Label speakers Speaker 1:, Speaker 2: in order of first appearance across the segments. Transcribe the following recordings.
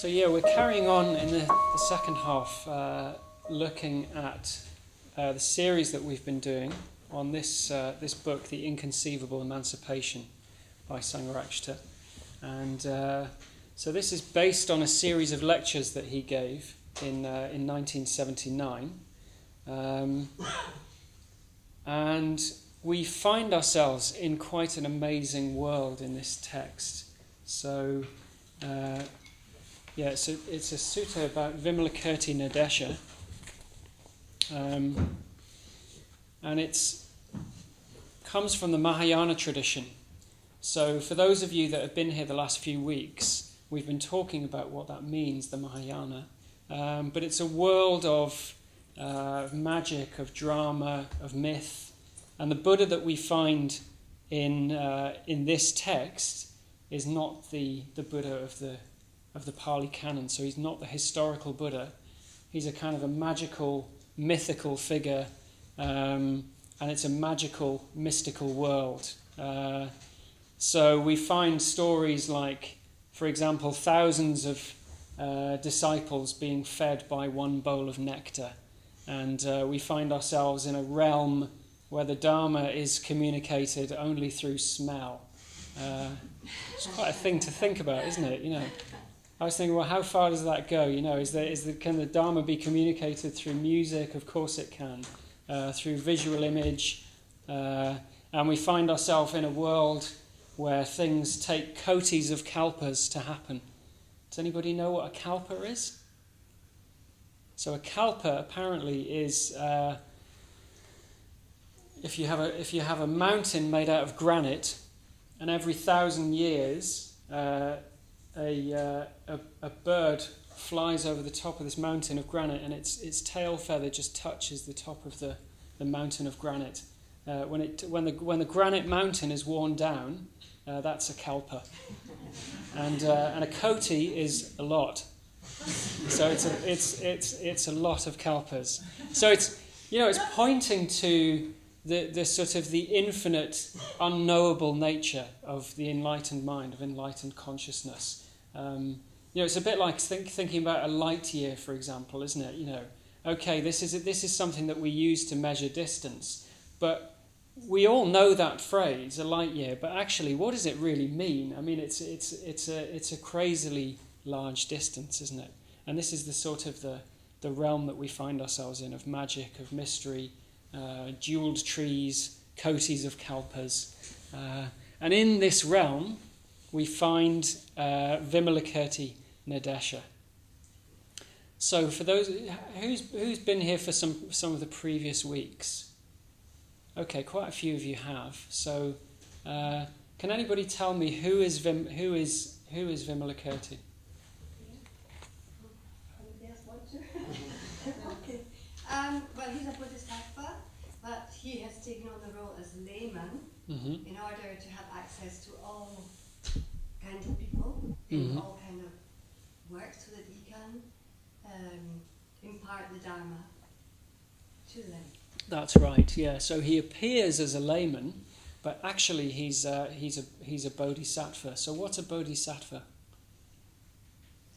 Speaker 1: So we're carrying on in the second half, looking at the series that we've been doing on this book, The Inconceivable Emancipation by Sangharakshita. And so this is based on a series of lectures that he gave in 1979. And we find ourselves in quite an amazing world in this text. So it's a sutta about Vimalakirti Nadesha, and it comes from the Mahayana tradition. So for those of you that have been here the last few weeks, we've been talking about what that means, the Mahayana. But it's a world of magic, of drama, of myth, and the Buddha that we find in this text is not the Buddha of the Pali Canon. So he's not the historical Buddha. He's a kind of a magical, mythical figure, and it's a magical, mystical world. So we find stories like, for example, thousands of disciples being fed by one bowl of nectar. And we find ourselves in a realm where the Dharma is communicated only through smell. It's quite a thing to think about, isn't it? I was thinking, well, how far does that go? Can the Dharma be communicated through music? Of course it can. Through visual image. And we find ourselves in a world where things take kotis of kalpas to happen. Does anybody know what a kalpa is? So a kalpa apparently is if you have a mountain made out of granite, and every 1,000 years a bird flies over the top of this mountain of granite, and its tail feather just touches the top of the mountain of granite. When the granite mountain is worn down, that's a kalpa, and a koti is a lot. So it's a lot of kalpas. So it's pointing to the sort of the infinite, unknowable nature of the enlightened mind, of enlightened consciousness. It's a bit like thinking about a light year, for example, isn't it? Okay, this is something that we use to measure distance, but we all know that phrase, a light year. But actually, what does it really mean? I mean, it's a crazily large distance, isn't it? And this is the sort of the realm that we find ourselves in, of magic, of mystery, jeweled trees, kotis of kalpas. And in this realm, we find Vimalakirti Nadesha. So for those who's been here for some of the previous weeks, okay, quite a few of you have. So can anybody tell me who is Vimalakirti?
Speaker 2: Okay. Well, he's a Buddhist Tattva, but he has taken on the role as layman in order to have access to all kinds of people in all kinds of work, so that he can impart the Dharma to them.
Speaker 1: That's right. Yeah. So he appears as a layman, but actually he's a bodhisattva. So what's a bodhisattva?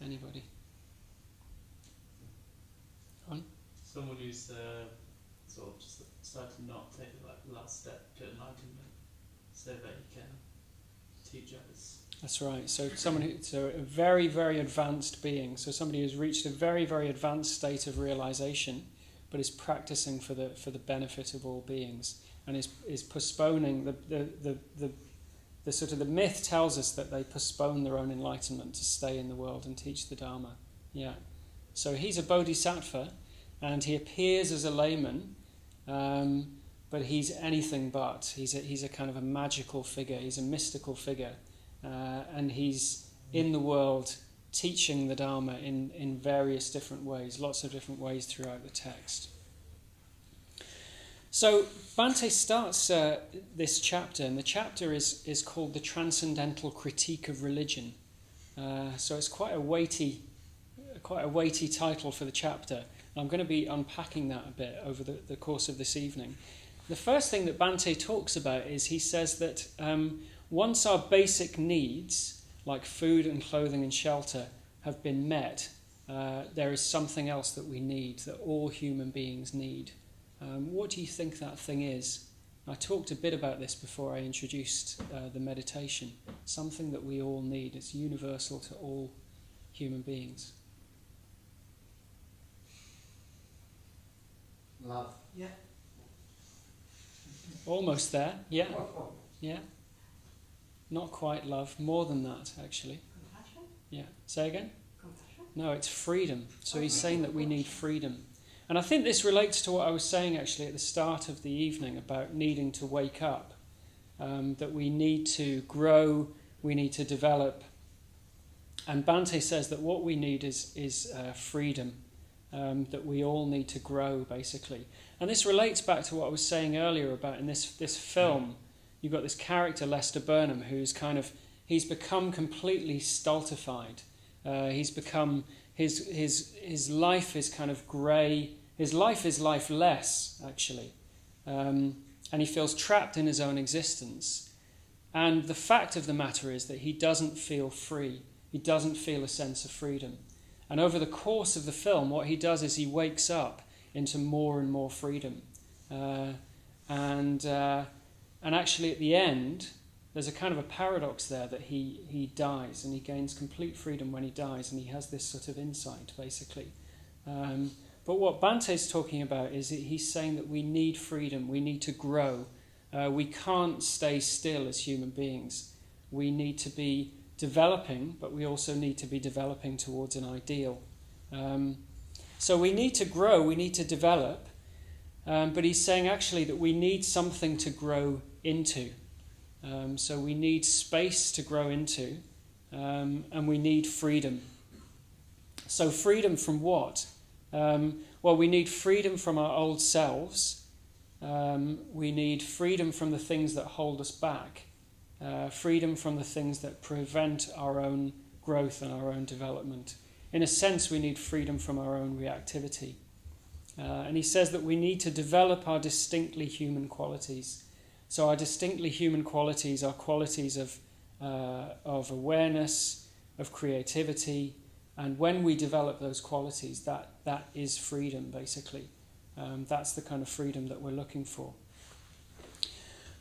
Speaker 1: Anybody? On?
Speaker 3: Someone who's sort of just decided to not take the last step to enlightenment, so that he can teach others.
Speaker 1: That's right. So a very, very advanced being. So somebody who's reached a very, very advanced state of realization, but is practicing for the benefit of all beings, and is postponing the sort of the myth tells us that they postpone their own enlightenment to stay in the world and teach the Dharma. Yeah. So he's a bodhisattva, and he appears as a layman, but he's anything but. He's a kind of a magical figure. He's a mystical figure, and he's in the world teaching the Dharma in various different ways, lots of different ways throughout the text. So Bhante starts this chapter, and the chapter is called The Transcendental Critique of Religion. So it's quite a weighty title for the chapter. I'm going to be unpacking that a bit over the course of this evening. The first thing that Bhante talks about is he says that once our basic needs, like food and clothing and shelter, have been met, there is something else that we need, that all human beings need. What do you think that thing is? I talked a bit about this before I introduced the meditation. Something that we all need. It's universal to all human beings.
Speaker 4: Love.
Speaker 2: Yeah.
Speaker 1: Almost there, yeah. Yeah. Not quite love, more than that, actually.
Speaker 2: Compassion?
Speaker 1: Yeah. Say again?
Speaker 2: Compassion?
Speaker 1: No, it's freedom. So he's saying that we need freedom. And I think this relates to what I was saying actually at the start of the evening about needing to wake up, that we need to grow, we need to develop. And Bhante says that what we need is freedom, that we all need to grow, basically. And this relates back to what I was saying earlier about in this film. You've got this character, Lester Burnham, he's become completely stultified. He's become... His life is kind of grey. His life is lifeless, actually. And he feels trapped in his own existence. And the fact of the matter is that he doesn't feel free. He doesn't feel a sense of freedom. And over the course of the film, what he does is he wakes up into more and more freedom. And actually at the end, there's a kind of a paradox there that he dies and he gains complete freedom when he dies, and he has this sort of insight, basically. But what Bante's talking about is that he's saying that we need freedom, we need to grow. We can't stay still as human beings. We need to be developing, but we also need to be developing towards an ideal. So we need to grow, we need to develop, but he's saying actually that we need something to grow into. So we need space to grow into, and we need freedom. So freedom from what? Well, we need freedom from our old selves. We need freedom from the things that hold us back. Freedom from the things that prevent our own growth and our own development. In a sense, we need freedom from our own reactivity. And he says that we need to develop our distinctly human qualities. So our distinctly human qualities are qualities of awareness, of creativity, and when we develop those qualities, that is freedom, basically. That's the kind of freedom that we're looking for.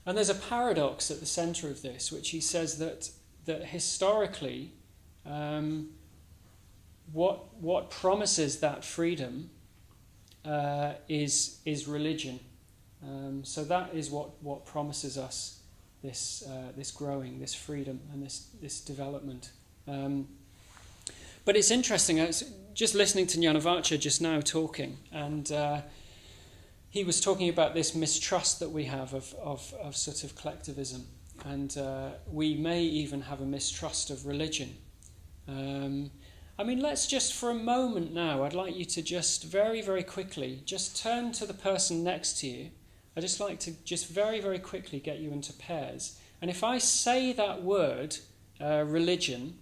Speaker 1: And there's a paradox at the centre of this, which he says that historically, what promises that freedom is religion. So that is what promises us this growing, this freedom, and this development. But it's interesting. I was just listening to Jnanavacha just now talking, and he was talking about this mistrust that we have of sort of collectivism, and we may even have a mistrust of religion. I mean, let's just for a moment now, I'd like you to just very, very quickly just turn to the person next to you. I'd just like to just very, very quickly get you into pairs. And if I say that word, religion,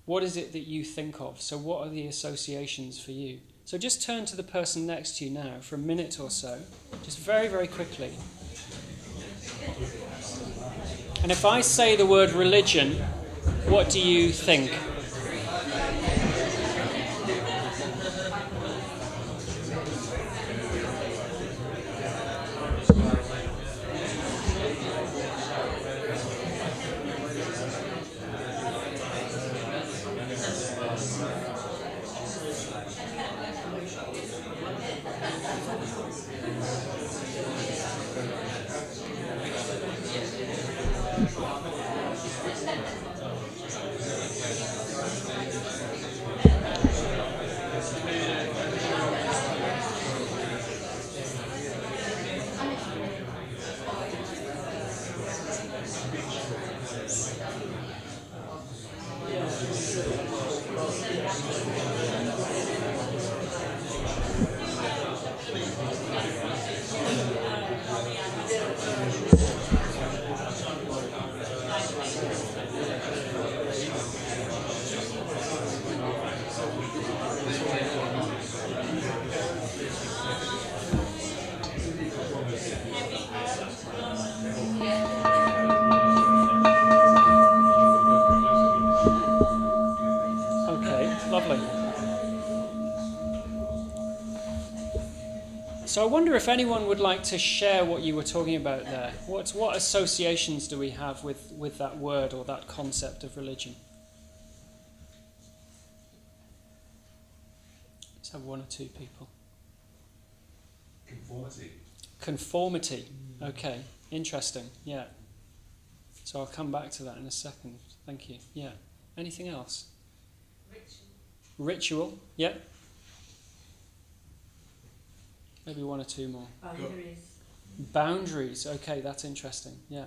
Speaker 1: what is it that you think of? So what are the associations for you? So just turn to the person next to you now for a minute or so, just very, very quickly. And if I say the word religion, what do you think? So I wonder if anyone would like to share what you were talking about there. What associations do we have with that word or that concept of religion? Let's have one or two people. Conformity. Okay, interesting. Yeah. So I'll come back to that in a second. Thank you. Yeah. Anything else? Ritual. Yeah. Maybe one or two more. Boundaries. Okay, that's interesting. Yeah.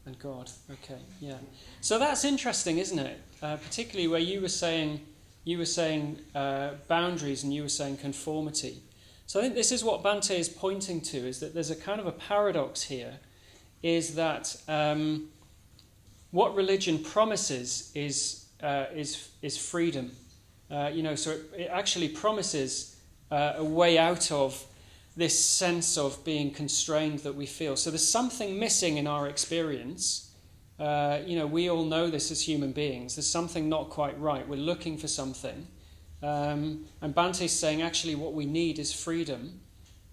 Speaker 1: And God. Okay. Yeah. So that's interesting, isn't it? Particularly where you were saying boundaries and you were saying conformity. So I think this is what Bhante is pointing to, is that there's a kind of a paradox here, is that what religion promises is freedom. So it actually promises a way out of this sense of being constrained that we feel. So there's something missing in our experience. We all know this as human beings. There's something not quite right. We're looking for something. And Bhante is saying actually what we need is freedom.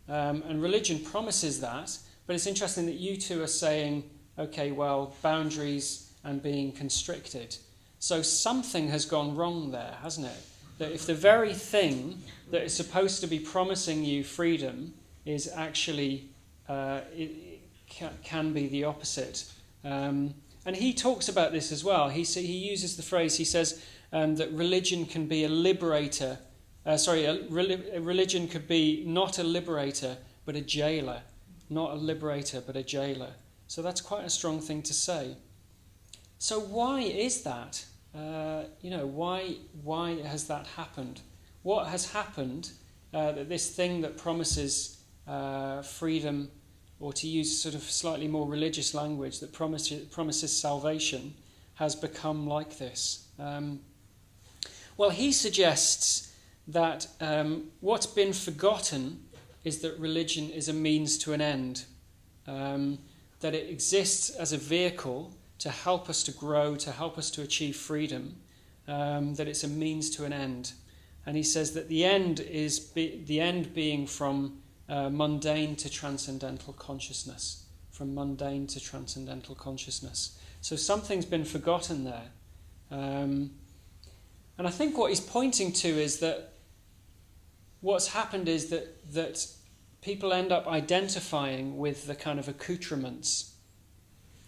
Speaker 1: And religion promises that. But it's interesting that you two are saying, okay, well, boundaries and being constricted. So something has gone wrong there, hasn't it? That if the very thing that is supposed to be promising you freedom is actually, it can be the opposite. And he talks about this as well. He uses the phrase, he says that religion can be a liberator. Religion could be not a liberator, but a jailer. Not a liberator, but a jailer. So that's quite a strong thing to say. So why is that? Why has that happened? What has happened that this thing that promises freedom, or to use sort of slightly more religious language, that promises salvation, has become like this? Well, he suggests that what's been forgotten is that religion is a means to an end, that it exists as a vehicle to help us to grow, to help us to achieve freedom, that it's a means to an end. And he says that the end being from mundane to transcendental consciousness, from mundane to transcendental consciousness. So something's been forgotten there. And I think what he's pointing to is that what's happened is that people end up identifying with the kind of accoutrements.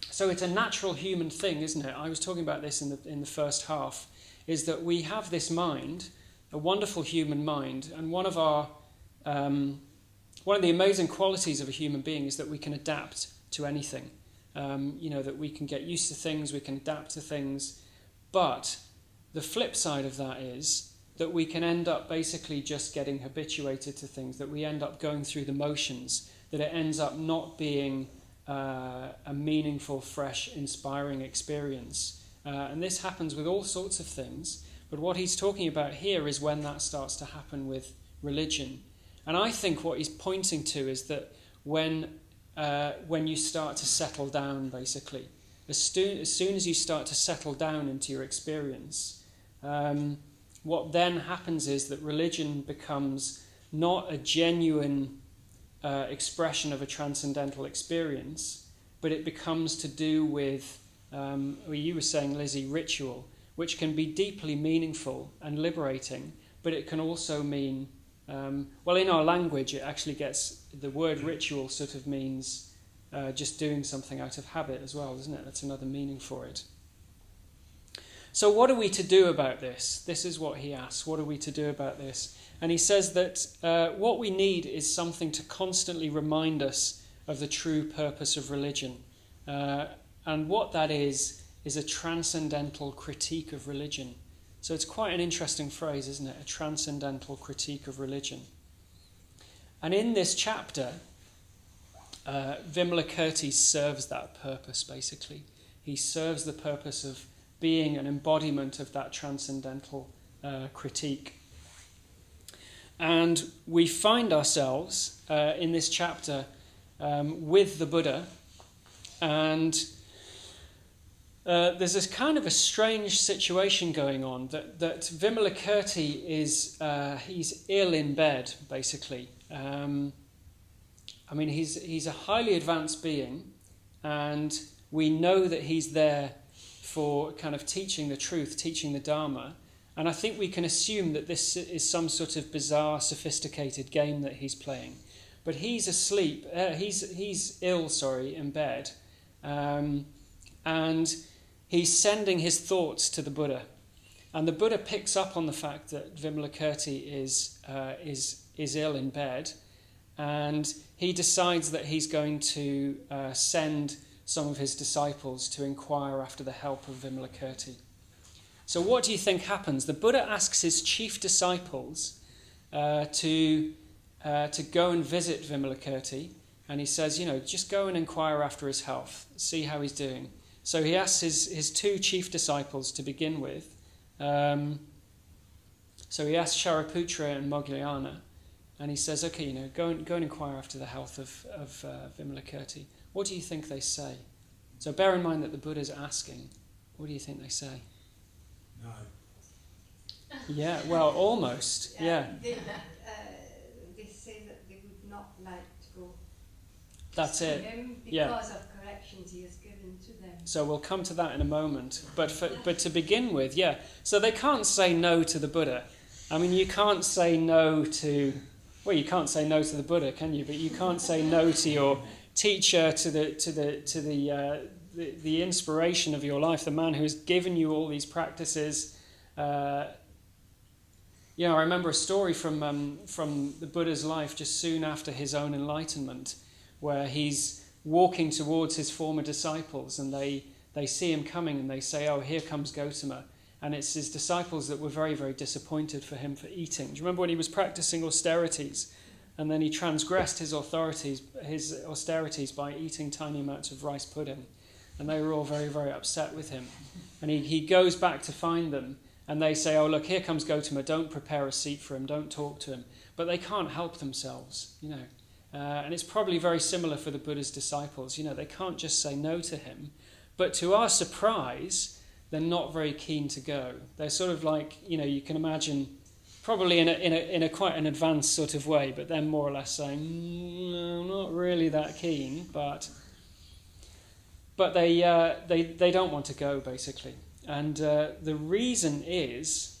Speaker 1: So it's a natural human thing, isn't it? I was talking about this in the first half, is that we have this mind, a wonderful human mind, and one of the amazing qualities of a human being is that we can adapt to anything. That we can get used to things, we can adapt to things, but the flip side of that is that we can end up basically just getting habituated to things, that we end up going through the motions, that it ends up not being a meaningful, fresh, inspiring experience. And this happens with all sorts of things. But what he's talking about here is when that starts to happen with religion. And I think what he's pointing to is that when you start to settle down, basically, as soon as you start to settle down into your experience, what then happens is that religion becomes not a genuine expression of a transcendental experience, but it becomes to do with, you were saying, Lizzie, ritual, which can be deeply meaningful and liberating, but it can also mean, in our language, it actually gets, the word ritual sort of means just doing something out of habit as well, isn't it? That's another meaning for it. So what are we to do about this? This is what he asks. What are we to do about this? And he says that what we need is something to constantly remind us of the true purpose of religion. And what that is a transcendental critique of religion. So it's quite an interesting phrase, isn't it? A transcendental critique of religion. And in this chapter, Vimalakirti serves that purpose, basically. He serves the purpose of being an embodiment of that transcendental critique. And we find ourselves in this chapter with the Buddha, and there's this kind of a strange situation going on that Vimalakirti is he's ill in bed, basically, I mean, he's a highly advanced being, and we know that he's there for kind of teaching the truth, teaching the Dharma. And I think we can assume that this is some sort of bizarre, sophisticated game that he's playing. But he's asleep, he's ill, in bed, and he's sending his thoughts to the Buddha. And the Buddha picks up on the fact that Vimalakirti is ill in bed, and he decides that he's going to send some of his disciples to inquire after the help of Vimalakirti. So what do you think happens? The Buddha asks his chief disciples to go and visit Vimalakirti, and he says, just go and inquire after his health, see how he's doing. So he asks his two chief disciples to begin with. So he asks Shariputra and Moggallana, and he says, okay, go and inquire after the health of Vimalakirti. What do you think they say? So bear in mind that the Buddha's asking. What do you think they say?
Speaker 4: No.
Speaker 1: Yeah, well, almost, yeah.
Speaker 2: They say that they would not like to go
Speaker 1: That's
Speaker 2: to
Speaker 1: it.
Speaker 2: him because
Speaker 1: Yeah.
Speaker 2: of corrections he has given to them.
Speaker 1: So we'll come to that in a moment. But to begin with, yeah. So they can't say no to the Buddha. I mean, you can't say no to... Well, you can't say no to the Buddha, can you? But you can't say no to your teacher, to the inspiration of your life, the man who has given you all these practices. I remember a story from the Buddha's life just soon after his own enlightenment, where he's walking towards his former disciples, and they see him coming, and they say, "Oh, here comes Gautama." And it's his disciples that were very, very disappointed for him for eating. Do you remember when he was practicing austerities, and then he transgressed his austerities by eating tiny amounts of rice pudding? And they were all very, very upset with him. And he goes back to find them, and they say, "Oh, look, here comes Gautama, don't prepare a seat for him, don't talk to him." But they can't help themselves, And it's probably very similar for the Buddha's disciples. They can't just say no to him. But to our surprise, they're not very keen to go. They're sort of like, you can imagine, probably in a quite an advanced sort of way, but they're more or less saying, "No, I'm not really that keen," but they don't want to go, basically. And the reason is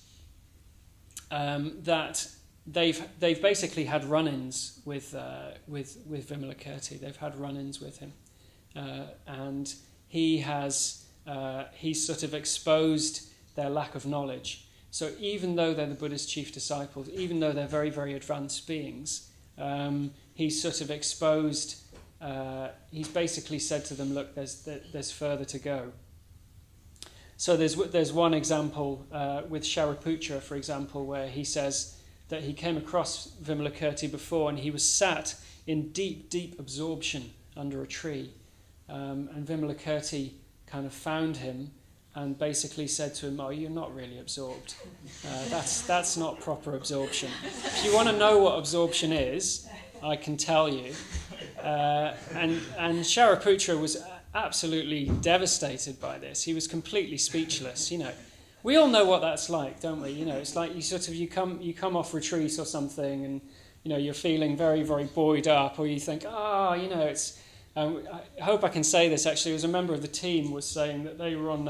Speaker 1: that they've basically had run-ins with Vimalakirti. They've had run-ins with him, and he's sort of exposed their lack of knowledge. So even though they're the Buddha's chief disciples, even though they're very, very advanced beings, he's sort of exposed. He's basically said to them, "Look, there's further to go." So there's one example with Shariputra, for example, where he says that he came across Vimalakirti before, and he was sat in deep, deep absorption under a tree, and Vimalakirti kind of found him and basically said to him, "Oh, you're not really absorbed. That's not proper absorption. If you want to know what absorption is, I can tell you." And Shariputra was absolutely devastated by this. He was completely speechless. We all know what that's like, don't we? It's like you come off retreat or something, and you're feeling very, very buoyed up, or you think, it's. I hope I can say this. Actually, it was a member of the team was saying that they were on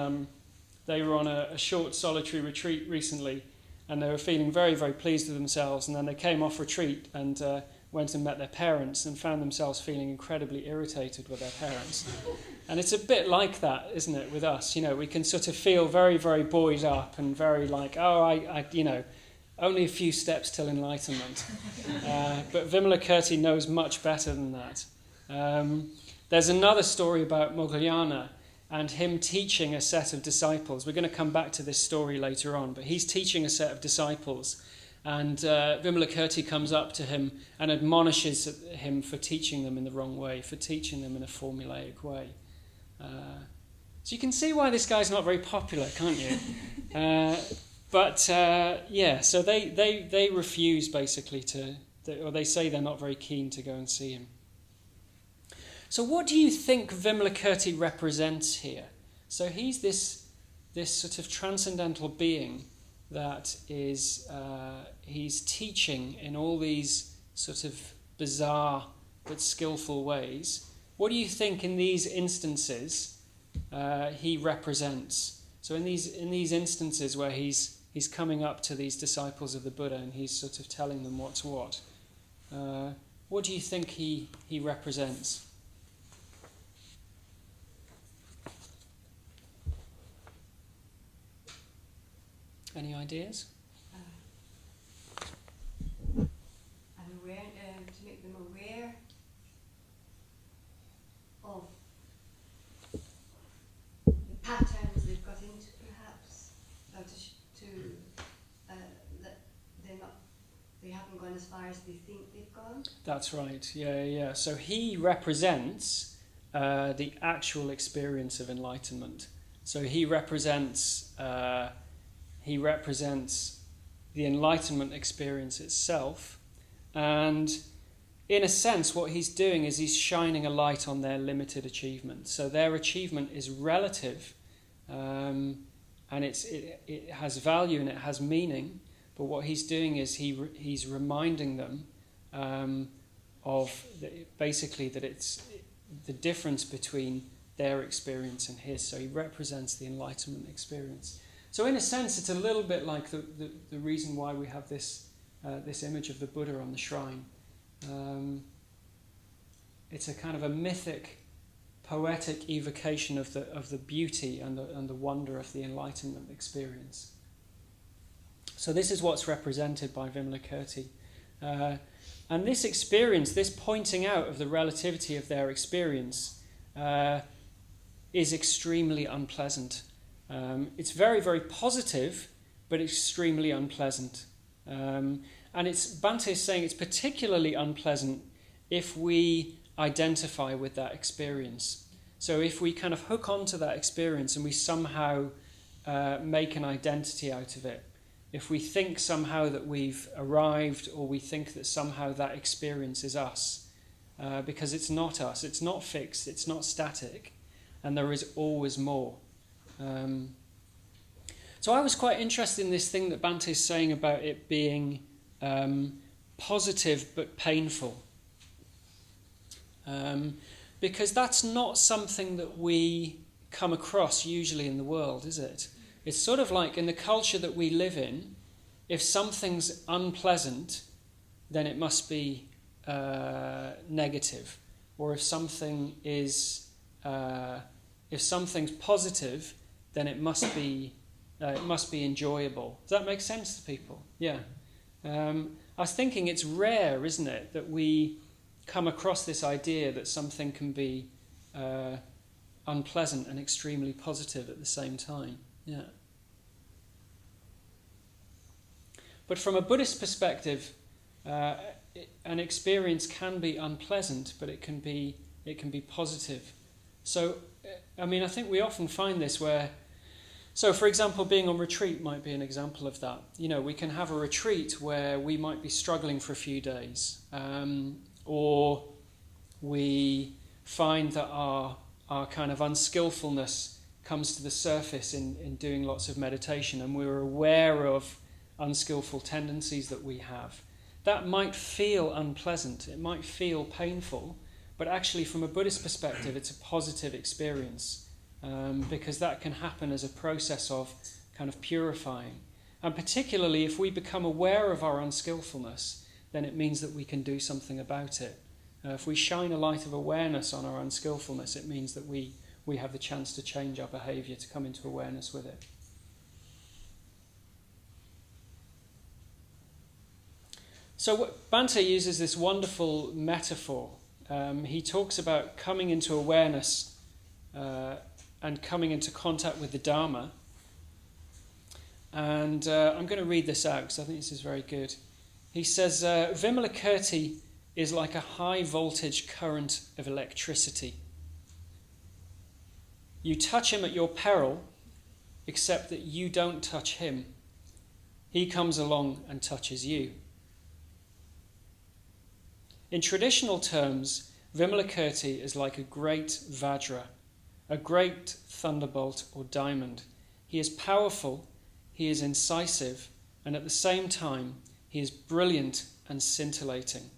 Speaker 1: a short solitary retreat recently, and they were feeling very, very pleased with themselves. And then they came off retreat and went and met their parents, and found themselves feeling incredibly irritated with their parents. And it's a bit like that, isn't it, with us? We can sort of feel very, very buoyed up and very like, only a few steps till enlightenment. But Vimalakirti knows much better than that. There's another story about Moggallana and him teaching a set of disciples. We're going to come back to this story later on, but he's teaching a set of disciples, and Vimalakirti comes up to him and admonishes him for teaching them in the wrong way, for teaching them in a formulaic way. So you can see why this guy's not very popular, can't you? So they refuse basically or they say they're not very keen to go and see him. So what do you think Vimalakirti represents here? So he's this sort of transcendental being that is he's teaching in all these sort of bizarre but skillful ways. What do you think in these instances he represents? So in these instances where he's coming up to these disciples of the Buddha and he's sort of telling them what's what do you think he represents? Any ideas?
Speaker 2: To make them aware of the patterns they've got into, perhaps, or that they haven't gone as far as they think they've gone. That's
Speaker 1: right. Yeah. So he represents the actual experience of enlightenment. So he represents the enlightenment experience itself, and in a sense what he's doing is he's shining a light on their limited achievement. So their achievement is relative, and it has value and it has meaning, but what he's doing is he's reminding them of basically that it's the difference between their experience and his. So he represents the enlightenment experience. So in a sense, it's a little bit like the reason why we have this image of the Buddha on the shrine. It's a kind of a mythic, poetic evocation of the beauty and the wonder of the enlightenment experience. So this is what's represented by Vimalakirti. And this experience, this pointing out of the relativity of their experience, is extremely unpleasant. It's very, very positive, but extremely unpleasant. And Bhante is saying it's particularly unpleasant if we identify with that experience. So if we kind of hook onto that experience and we somehow make an identity out of it, if we think somehow that we've arrived, or we think that somehow that experience is us, because it's not us, it's not fixed, it's not static, and there is always more. So I was quite interested in this thing that Bhante is saying about it being positive but painful. Because that's not something that we come across usually in the world, is it? It's sort of like in the culture that we live in, if something's unpleasant, then it must be negative. Or if something's positive, then it must be enjoyable. Does that make sense to people? Yeah. I was thinking it's rare, isn't it, that we come across this idea that something can be unpleasant and extremely positive at the same time. Yeah. But from a Buddhist perspective, an experience can be unpleasant, but it can be positive. So, I mean, I think we often find this where, so for example, being on retreat might be an example of that. You know, we can have a retreat where we might be struggling for a few days, or we find that our kind of unskillfulness comes to the surface in doing lots of meditation, and we're aware of unskillful tendencies that we have. That might feel unpleasant, it might feel painful, but actually from a Buddhist perspective it's a positive experience, because that can happen as a process of kind of purifying. And particularly if we become aware of our unskillfulness, then it means that we can do something about it. If we shine a light of awareness on our unskillfulness, it means that we have the chance to change our behaviour, to come into awareness with it. So Bhante uses this wonderful metaphor. He talks about coming into awareness and coming into contact with the Dharma. And I'm going to read this out because I think this is very good. He says, Vimalakirti is like a high voltage current of electricity. You touch him at your peril, except that you don't touch him. He comes along and touches you. In traditional terms, Vimalakirti is like a great Vajra, a great thunderbolt or diamond. He is powerful, he is incisive, and at the same time, he is brilliant and scintillating.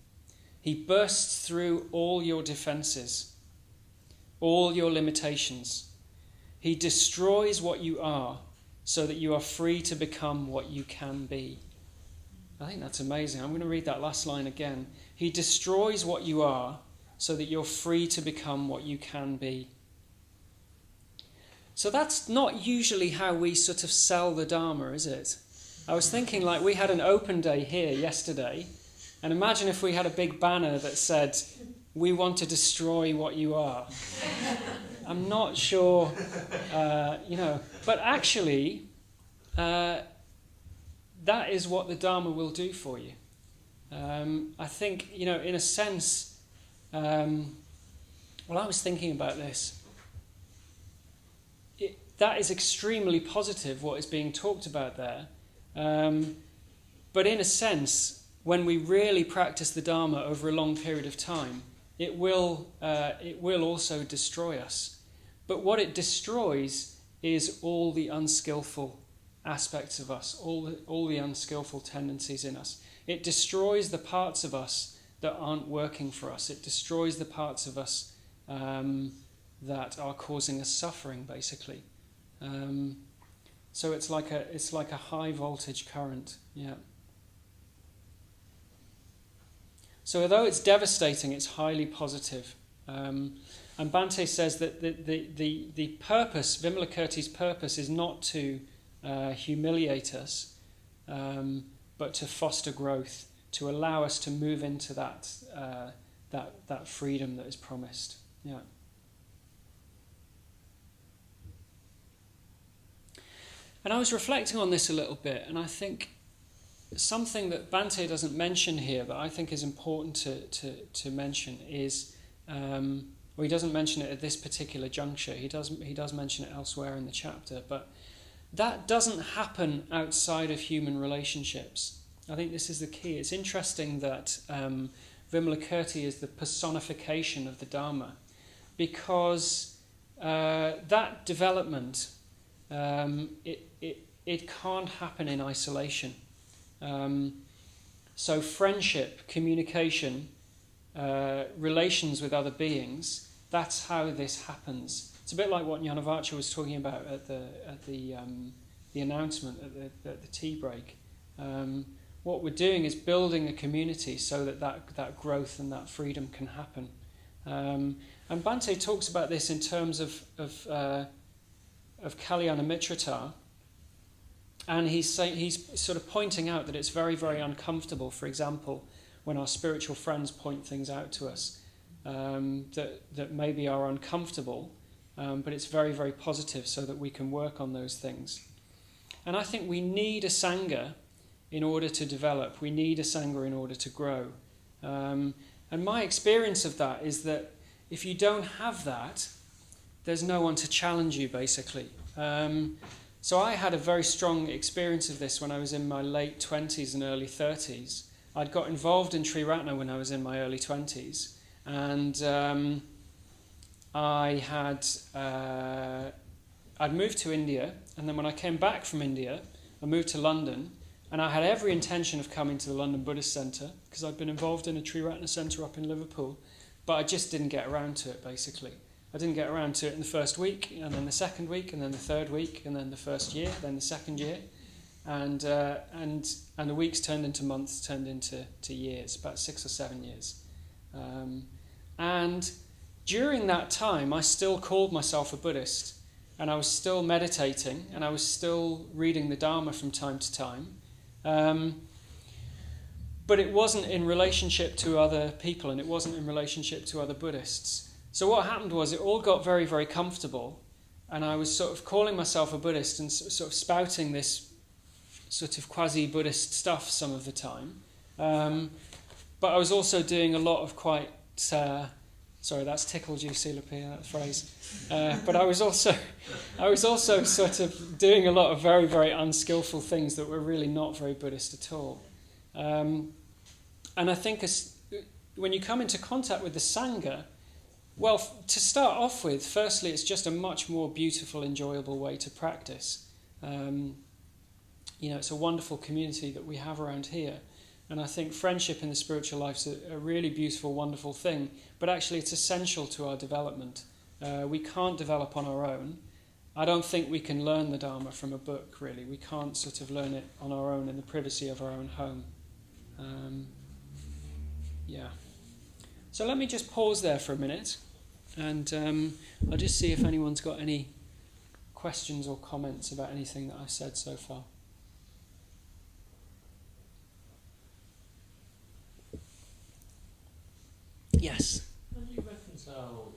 Speaker 1: He bursts through all your defenses, all your limitations. He destroys what you are so that you are free to become what you can be. I think that's amazing. I'm going to read that last line again. He destroys what you are so that you're free to become what you can be. So that's not usually how we sort of sell the Dharma, is it? I was thinking, like, we had an open day here yesterday, and imagine if we had a big banner that said, "We want to destroy what you are." I'm not sure, but actually, that is what the Dharma will do for you. I think, in a sense, I was thinking about this. That is extremely positive, what is being talked about there. But in a sense, when we really practice the Dharma over a long period of time, it will also destroy us. But what it destroys is all the unskillful aspects of us, all the unskillful tendencies in us. It destroys the parts of us that aren't working for us. It destroys the parts of us that are causing us suffering, basically. So it's like a high voltage current, yeah. So although it's devastating, it's highly positive. And Bhante says that the purpose, Vimalakirti's purpose, is not to humiliate us, but to foster growth, to allow us to move into that freedom that is promised. Yeah. And I was reflecting on this a little bit, and I think something that Bhante doesn't mention here, but I think is important to mention is, well, he doesn't mention it at this particular juncture. He does mention it elsewhere in the chapter, but that doesn't happen outside of human relationships. I think this is the key. It's interesting that Vimalakirti is the personification of the Dharma, because that development, it can't happen in isolation. So friendship, communication, relations with other beings, that's how this happens. It's a bit like what Jnanavacha was talking about at the announcement at the tea break. What we're doing is building a community so that growth and that freedom can happen. And Bhante talks about this in terms of Kalyana Mitrata, and he's sort of pointing out that it's very, very uncomfortable, for example, when our spiritual friends point things out to us that maybe are uncomfortable, but it's very, very positive so that we can work on those things. And I think we need a Sangha in order to develop. We need a Sangha in order to grow. And my experience of that is that if you don't have that, there's no one to challenge you, basically. So I had a very strong experience of this when I was in my late 20s and early 30s. I'd got involved in Triratna when I was in my early 20s, and I'd moved to India, and then when I came back from India, I moved to London, and I had every intention of coming to the London Buddhist Centre, because I'd been involved in a Triratna centre up in Liverpool, but I just didn't get around to it, basically. I didn't get around to it in the first week, and then the second week, and then the third week, and then the first year, then the second year. And the weeks turned into months, turned into years, about 6 or 7 years. And during that time, I still called myself a Buddhist, and I was still meditating, and I was still reading the Dharma from time to time. But it wasn't in relationship to other people, and it wasn't in relationship to other Buddhists. So what happened was it all got very, very comfortable, and I was sort of calling myself a Buddhist and sort of spouting this sort of quasi-Buddhist stuff some of the time. But I was also doing a lot of quite... sorry, that's tickled you, Silapia, that phrase. But I was also sort of doing a lot of very, very unskillful things that were really not very Buddhist at all. And I think when you come into contact with the Sangha, well, to start off with, firstly, it's just a much more beautiful, enjoyable way to practice. It's a wonderful community that we have around here. And I think friendship in the spiritual life is a really beautiful, wonderful thing, but actually it's essential to our development. We can't develop on our own. I don't think we can learn the Dharma from a book, really. We can't sort of learn it on our own in the privacy of our own home. Yeah. So let me just pause there for a minute, and I'll just see if anyone's got any questions or comments about anything that I've said so far. Yes.
Speaker 4: How do you reconcile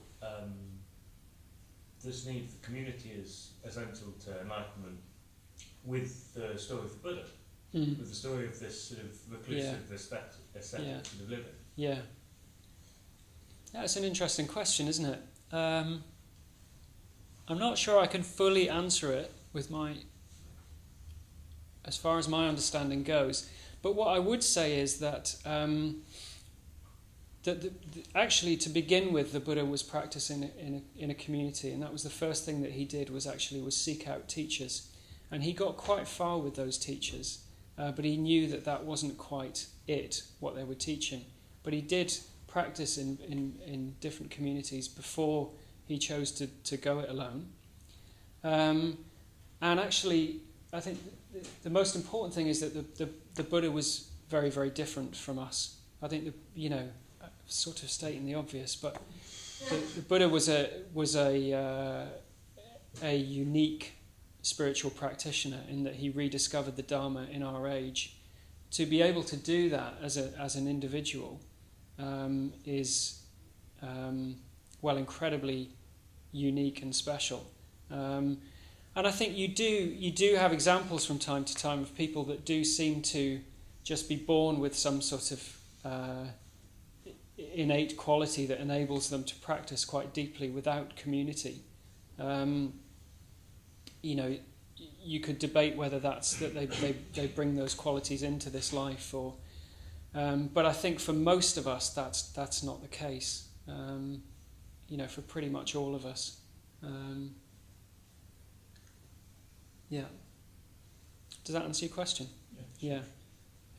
Speaker 4: this need for community as essential to enlightenment with the story of the Buddha, with the story of this sort of reclusive, ascetic sort of living?
Speaker 1: Yeah. That's an interesting question, isn't it? I'm not sure I can fully answer it with as far as my understanding goes. But what I would say is that actually, to begin with, the Buddha was practicing in a community, and that was the first thing that he did was seek out teachers, and he got quite far with those teachers, but he knew that wasn't quite what they were teaching. But he did practice in different communities before he chose to go it alone. And actually, I think the most important thing is that the Buddha was very, very different from us. I think sort of stating the obvious, but the Buddha was a unique spiritual practitioner in that he rediscovered the Dharma in our age. To be able to do that as an individual is incredibly unique and special. And I think you do have examples from time to time of people that do seem to just be born with some sort of innate quality that enables them to practice quite deeply without community. You could debate whether that's that they bring those qualities into this life, or but I think for most of us that's not the case. For pretty much all of us. Yeah. Does that answer your question? Yeah.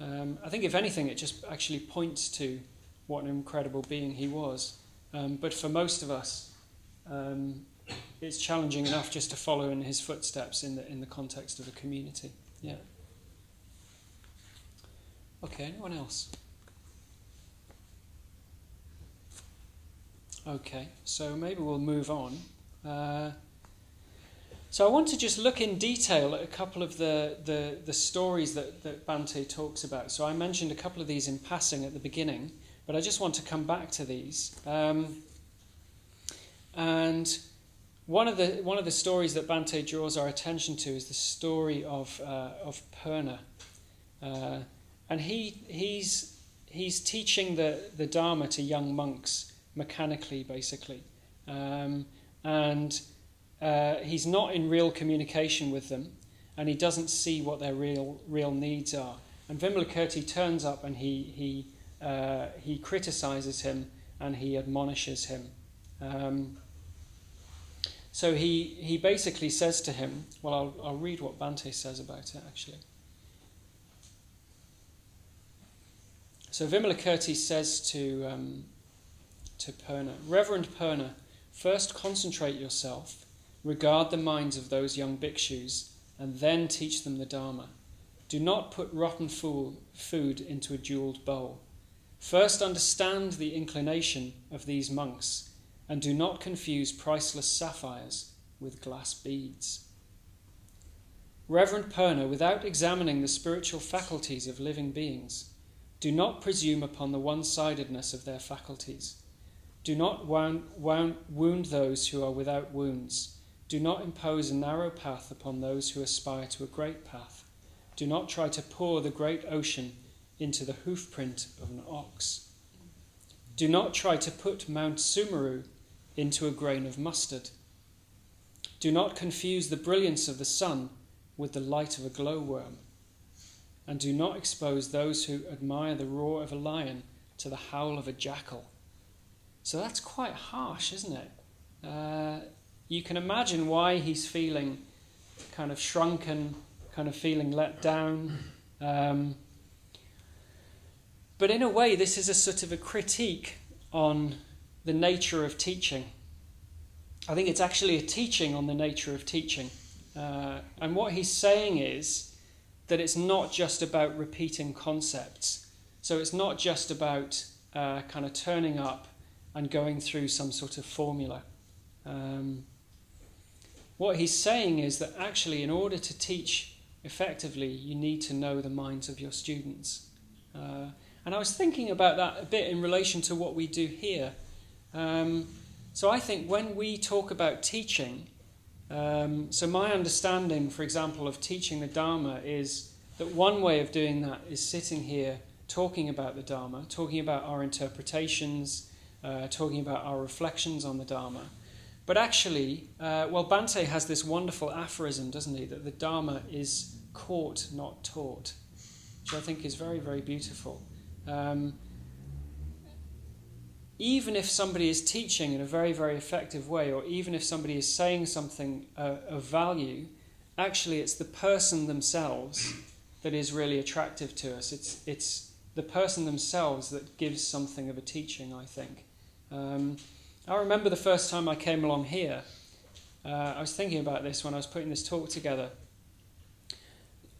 Speaker 1: I think if anything, it just actually points to what an incredible being he was. But for most of us, it's challenging enough just to follow in his footsteps in the context of a community. Yeah. Okay, anyone else? Okay, so maybe we'll move on. So I want to just look in detail at a couple of the stories that Bhante talks about. So I mentioned a couple of these in passing at the beginning, but I just want to come back to these. And one of the stories that Bhante draws our attention to is the story of Purna, and he's teaching the Dharma to young monks mechanically, basically, and he's not in real communication with them, and he doesn't see what their real needs are. And Vimalakirti turns up and he criticizes him and he admonishes him. So he basically says to him, well, I'll read what Bhante says about it, actually. So Vimalakirti says to Purna, Reverend Purna, first concentrate yourself, regard the minds of those young bhikshus, and then teach them the Dharma. Do not put rotten food into a jeweled bowl. First understand the inclination of these monks, and do not confuse priceless sapphires with glass beads. Reverend Purna, without examining the spiritual faculties of living beings, do not presume upon the one-sidedness of their faculties. Do not wound those who are without wounds. Do not impose a narrow path upon those who aspire to a great path. Do not try to pour the great ocean into the hoofprint of an ox. Do not try to put Mount Sumeru into a grain of mustard. Do not confuse the brilliance of the sun with the light of a glowworm. And do not expose those who admire the roar of a lion to the howl of a jackal. So that's quite harsh, isn't it? You can imagine why he's feeling kind of shrunken, kind of feeling let down. But in a way, this is a sort of a critique on the nature of teaching. I think it's actually a teaching on the nature of teaching. And what he's saying is that it's not just about repeating concepts. So it's not just about kind of turning up and going through some sort of formula. What he's saying is that actually, in order to teach effectively, you need to know the minds of your students. And I was thinking about that a bit in relation to what we do here. So I think when we talk about teaching, so my understanding, for example, of teaching the Dharma is that one way of doing that is sitting here talking about the Dharma, talking about our interpretations, talking about our reflections on the Dharma. But actually, Bhante has this wonderful aphorism, doesn't he, that the Dharma is caught, not taught, which I think is very, very beautiful. Even if somebody is teaching in a very, very effective way, or even if somebody is saying something of value, actually it's the person themselves that is really attractive to us. It's the person themselves that gives something of a teaching, I think. I remember the first time I came along here, I was thinking about this when I was putting this talk together.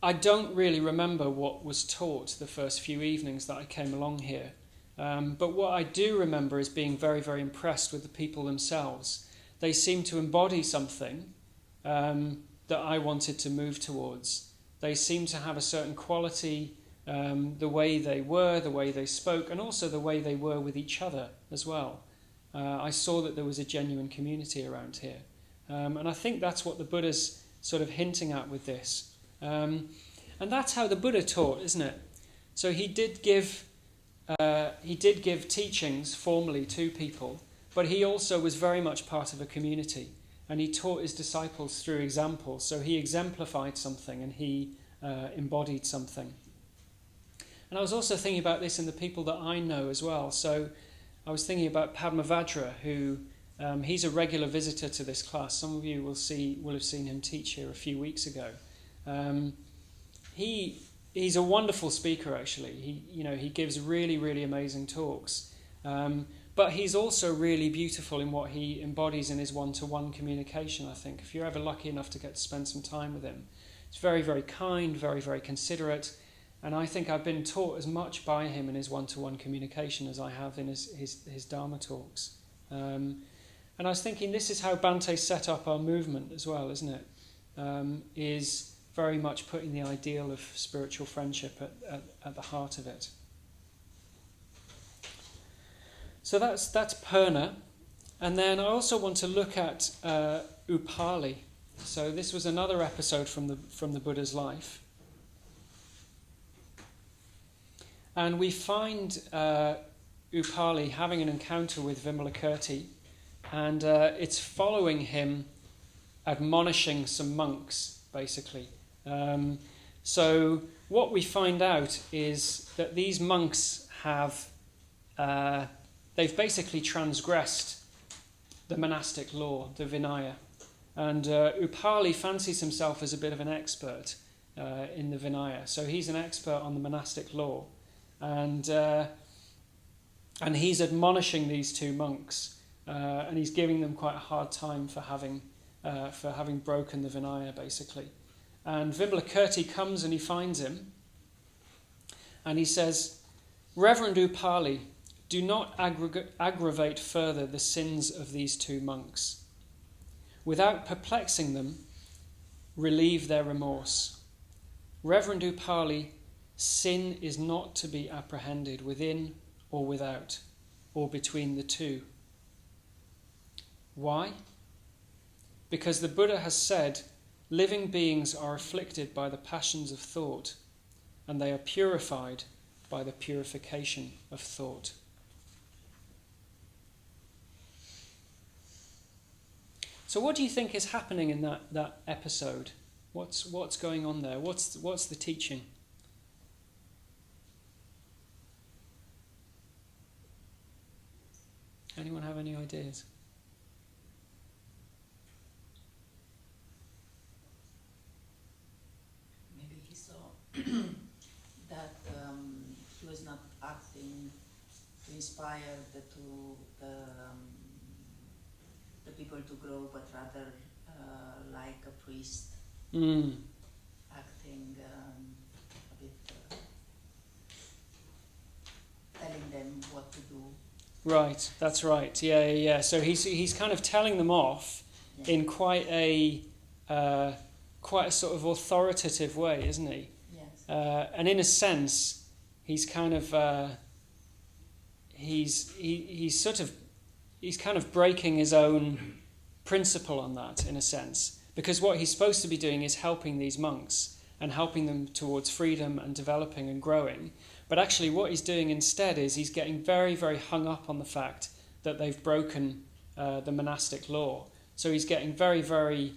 Speaker 1: I don't really remember what was taught the first few evenings that I came along here. But what I do remember is being very, very impressed with the people themselves. They seemed to embody something that I wanted to move towards. They seemed to have a certain quality, the way they were, the way they spoke, and also the way they were with each other as well. I saw that there was a genuine community around here. And I think that's what the Buddha's sort of hinting at with this. And that's how the Buddha taught, isn't it? So he did give teachings formally to people, but he also was very much part of a community, and he taught his disciples through examples. So he exemplified something, and he embodied something. And I was also thinking about this in the people that I know as well. So I was thinking about Padmavajra, who he's a regular visitor to this class. Some of you will have seen him teach here a few weeks ago. He's a wonderful speaker, actually. He gives really, really amazing talks. But he's also really beautiful in what he embodies in his one-to-one communication, I think. If you're ever lucky enough to get to spend some time with him. It's very, very kind, very, very considerate. And I think I've been taught as much by him in his one-to-one communication as I have in his Dharma talks. And I was thinking, this is how Bhante set up our movement as well, isn't it? Is very much putting the ideal of spiritual friendship at the heart of it. So that's Purna. And then I also want to look at Upali. So this was another episode from the Buddha's life. And we find Upali having an encounter with Vimalakirti, and it's following him admonishing some monks, basically. So what we find out is that these monks they've basically transgressed the monastic law, the Vinaya. And Upali fancies himself as a bit of an expert in the Vinaya. So he's an expert on the monastic law. And he's admonishing these two monks, and he's giving them quite a hard time for having broken the Vinaya, basically. And Vimalakirti comes and he finds him, and he says, "Reverend Upali, do not aggravate further the sins of these two monks. Without perplexing them, relieve their remorse. Reverend Upali, sin is not to be apprehended within or without, or between the two. Why? Because the Buddha has said, living beings are afflicted by the passions of thought, and they are purified by the purification of thought." So what do you think is happening in that episode? What's going on there? What's the teaching? Anyone have any ideas?
Speaker 5: Maybe he saw that he was not acting inspire the people to grow, but rather like a priest acting a bit, telling them what to do.
Speaker 1: Right, that's right. Yeah. So he's kind of telling them off in quite a sort of authoritative way, isn't he?
Speaker 5: Yes.
Speaker 1: And in a sense, he's kind of he's kind of breaking his own principle on that, in a sense, because what he's supposed to be doing is helping these monks and helping them towards freedom and developing and growing. But actually what he's doing instead is he's getting very, very hung up on the fact that they've broken the monastic law. So he's getting very, very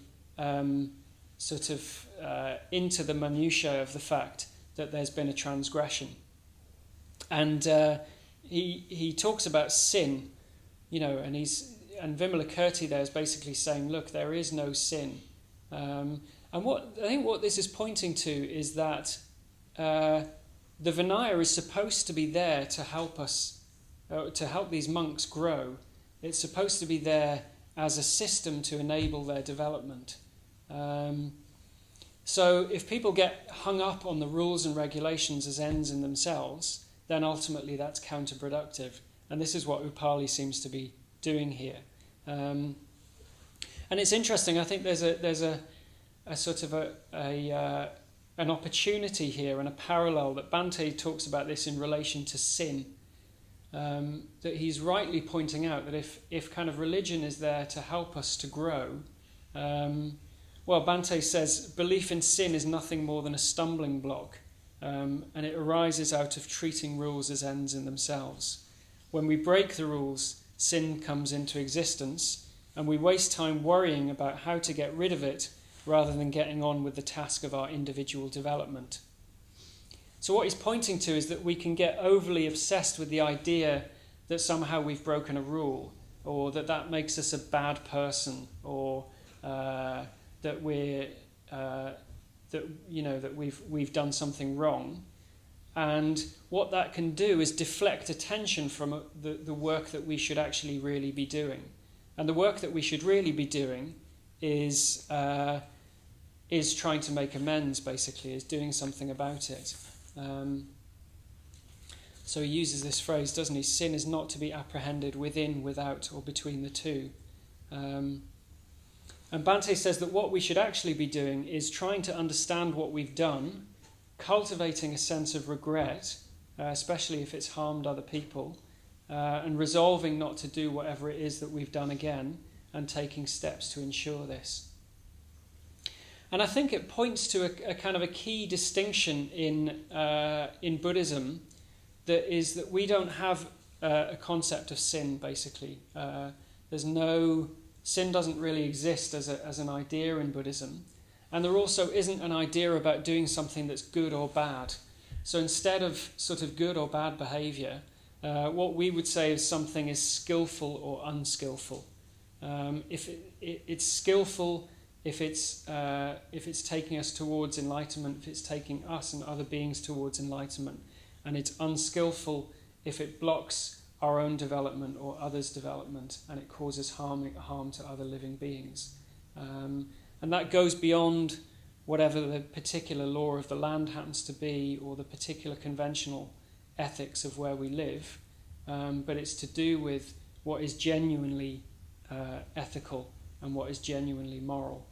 Speaker 1: into the minutiae of the fact that there's been a transgression. And he talks about sin, and Vimalakirti there is basically saying, look, there is no sin. And what this is pointing to is that the Vinaya is supposed to be there to help us, to help these monks grow. It's supposed to be there as a system to enable their development. So if people get hung up on the rules and regulations as ends in themselves, then ultimately that's counterproductive. And this is what Upali seems to be doing here. And it's interesting. I think there's a sort of an opportunity here and a parallel that Bhante talks about this in relation to sin. That he's rightly pointing out that if kind of religion is there to help us to grow, Bhante says belief in sin is nothing more than a stumbling block, and it arises out of treating rules as ends in themselves. When we break the rules, sin comes into existence, and we waste time worrying about how to get rid of it rather than getting on with the task of our individual development. So what he's pointing to is that we can get overly obsessed with the idea that somehow we've broken a rule, or that makes us a bad person, or that we've done something wrong. And what that can do is deflect attention from the work that we should actually really be doing. And the work that we should really be doing is trying to make amends, basically, is doing something about it. So he uses this phrase, doesn't he? Sin is not to be apprehended within, without, or between the two. And Bhante says that what we should actually be doing is trying to understand what we've done, cultivating a sense of regret, especially if it's harmed other people, and resolving not to do whatever it is that we've done again, and taking steps to ensure this. And I think it points to a kind of a key distinction in Buddhism, that is that we don't have a concept of sin, basically. Sin doesn't really exist as an idea in Buddhism. And there also isn't an idea about doing something that's good or bad. So instead of sort of good or bad behaviour, what we would say is something is skillful or unskillful. If it's skillful, if it's taking us towards enlightenment, if it's taking us and other beings towards enlightenment, and it's unskillful if it blocks our own development or others' development, and it causes harm to other living beings. And that goes beyond whatever the particular law of the land happens to be, or the particular conventional ethics of where we live, but it's to do with what is genuinely ethical and what is genuinely moral.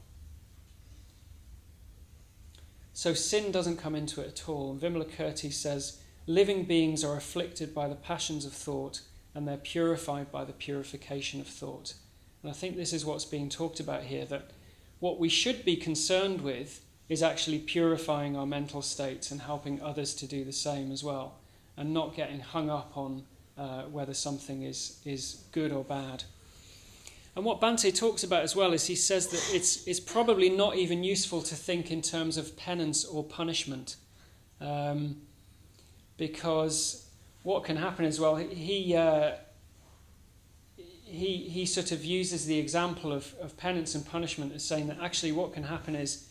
Speaker 1: So sin doesn't come into it at all. And Vimalakirti says, living beings are afflicted by the passions of thought, and they're purified by the purification of thought. And I think this is what's being talked about here, that what we should be concerned with is actually purifying our mental states and helping others to do the same as well, and not getting hung up on whether something is good or bad. And what Bhante talks about as well is he says that it's probably not even useful to think in terms of penance or punishment, because what can happen as well, he sort of uses the example of penance and punishment as saying that actually what can happen is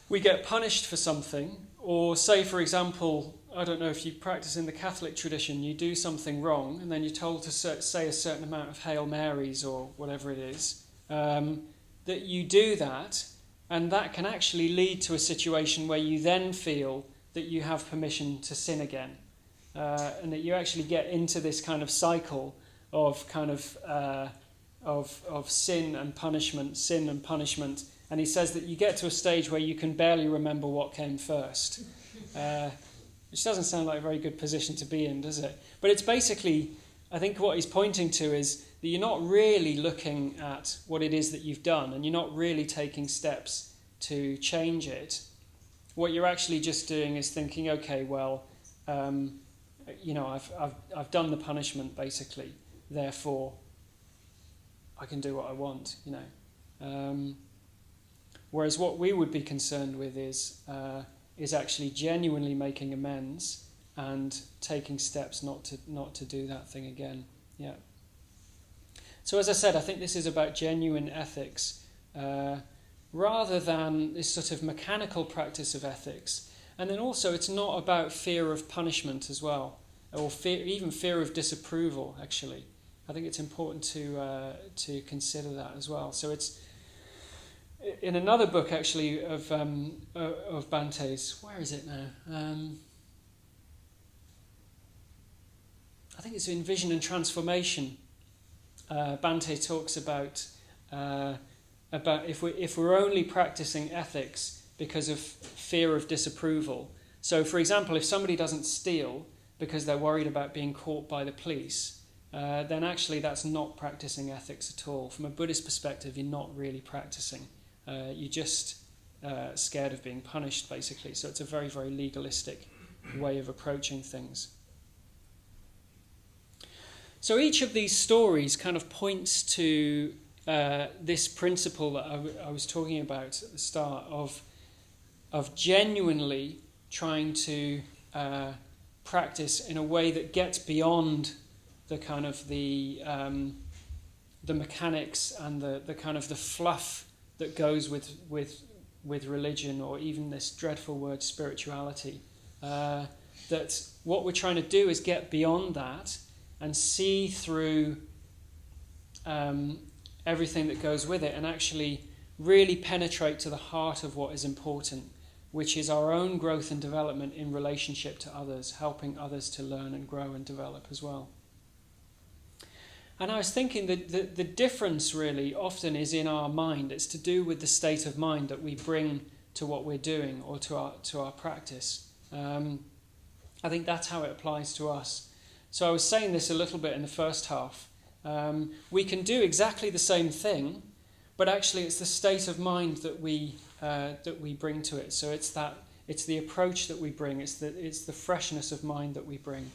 Speaker 1: we get punished for something, or say, for example, I don't know if you practice in the Catholic tradition, you do something wrong and then you're told to say a certain amount of Hail Marys or whatever it is, that you do that, and that can actually lead to a situation where you then feel that you have permission to sin again, and that you actually get into this kind of cycle of of sin and punishment, and he says that you get to a stage where you can barely remember what came first. Which doesn't sound like a very good position to be in, does it? But it's basically, I think what he's pointing to is that you're not really looking at what it is that you've done, and you're not really taking steps to change it. What you're actually just doing is thinking, okay, well, I've done the punishment basically, therefore I can do what I want, Whereas what we would be concerned with is actually genuinely making amends and taking steps not to do that thing again. Yeah. So as I said, I think this is about genuine ethics rather than this sort of mechanical practice of ethics. And then also it's not about fear of punishment as well, or even fear of disapproval, actually. I think it's important to consider that as well. So it's in another book, actually, of Bante's. Where is it now? I think it's in Vision and Transformation. Bante talks about if we're only practicing ethics because of fear of disapproval. So, for example, if somebody doesn't steal because they're worried about being caught by the police, then actually that's not practicing ethics at all. From a Buddhist perspective, you're not really practicing. You're just scared of being punished, basically. So it's a very, very legalistic way of approaching things. So each of these stories kind of points to this principle that I was talking about at the start of genuinely trying to practice in a way that gets beyond the kind of the mechanics and the kind of the fluff that goes with religion, or even this dreadful word spirituality. That what we're trying to do is get beyond that and see through everything that goes with it, and actually really penetrate to the heart of what is important, which is our own growth and development in relationship to others, helping others to learn and grow and develop as well. And I was thinking that the difference really often is in our mind. It's to do with the state of mind that we bring to what we're doing or to our practice. I think that's how it applies to us. So I was saying this a little bit in the first half. We can do exactly the same thing, but actually it's the state of mind that we bring to it. So it's the approach that we bring. It's the freshness of mind that we bring.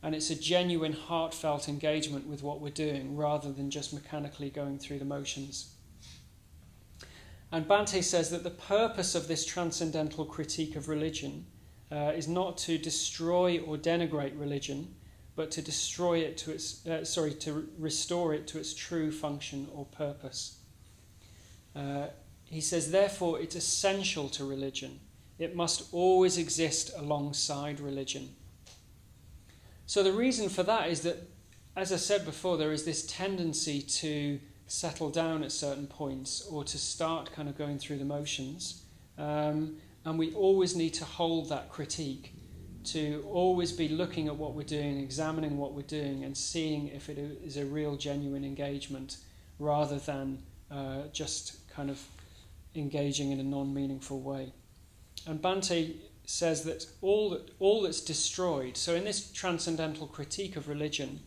Speaker 1: And it's a genuine, heartfelt engagement with what we're doing, rather than just mechanically going through the motions. And Bante says that the purpose of this transcendental critique of religion is not to destroy or denigrate religion, but to destroy it to its to restore it to its true function or purpose. He says, therefore, it's essential to religion. It must always exist alongside religion. So the reason for that is that, as I said before, there is this tendency to settle down at certain points or to start kind of going through the motions. And we always need to hold that critique, to always be looking at what we're doing, examining what we're doing, and seeing if it is a real, genuine engagement, rather than just kind of engaging in a non-meaningful way. And Bante says that all that's destroyed, so in this transcendental critique of religion,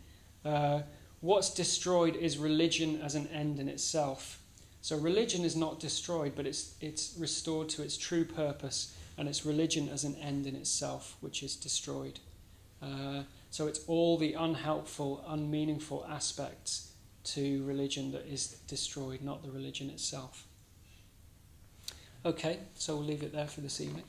Speaker 1: what's destroyed is religion as an end in itself. So religion is not destroyed, but it's restored to its true purpose, and it's religion as an end in itself which is destroyed. So it's all the unhelpful, unmeaningful aspects to religion that is destroyed, not the religion itself. Okay, so we'll leave it there for this evening.